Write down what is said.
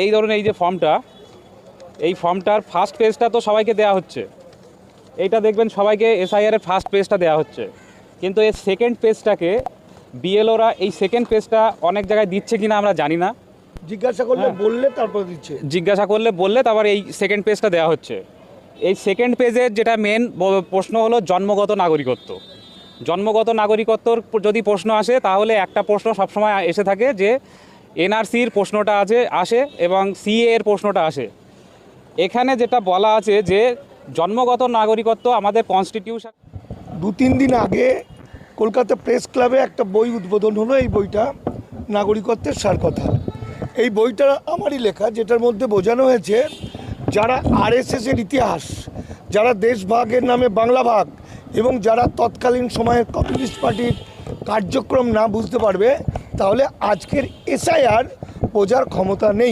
এই ধরুন এই যে ফর্মটা, এই ফর্মটার ফার্স্ট পেজটা তো সবাইকে দেওয়া হচ্ছে, এইটা দেখবেন সবাইকে এসআইআরের ফার্স্ট পেজটা দেওয়া হচ্ছে, কিন্তু এর সেকেন্ড পেজটাকে বিএলওরা এই সেকেন্ড পেজটা অনেক জায়গায় দিচ্ছে কিনা আমরা জানি না। জিজ্ঞাসা করলে বললে তারপর দিচ্ছে, জিজ্ঞাসা করলে বললে তারপর এই সেকেন্ড পেজটা দেওয়া হচ্ছে। এই সেকেন্ড পেজের যেটা মেন প্রশ্ন হলো জন্মগত নাগরিকত্ব। জন্মগত নাগরিকত্বর যদি প্রশ্ন আসে তাহলে একটা প্রশ্ন সবসময় এসে থাকে যে এনআরসির প্রশ্নটা আসে এবং সিএ এর প্রশ্নটা আসে। এখানে যেটা বলা আছে যে জন্মগত নাগরিকত্ব আমাদের কনস্টিটিউশন। 2-3 দিন আগে কলকাতা প্রেস ক্লাবে একটা বই উদ্বোধন হলো। এই বইটা নাগরিকত্বের সারকথা। এই বইটা আমারই লেখা, যেটার মধ্যে বোঝানো হয়েছে যারা আরএসএসের ইতিহাস, যারা দেশভাগের নামে বাংলা ভাগ এবং যারা তৎকালীন সময়ের কমিউনিস্ট পার্টির কার্যক্রম না বুঝতে পারবে, তাহলে আজকের এসআইআর বোঝার ক্ষমতা নেই।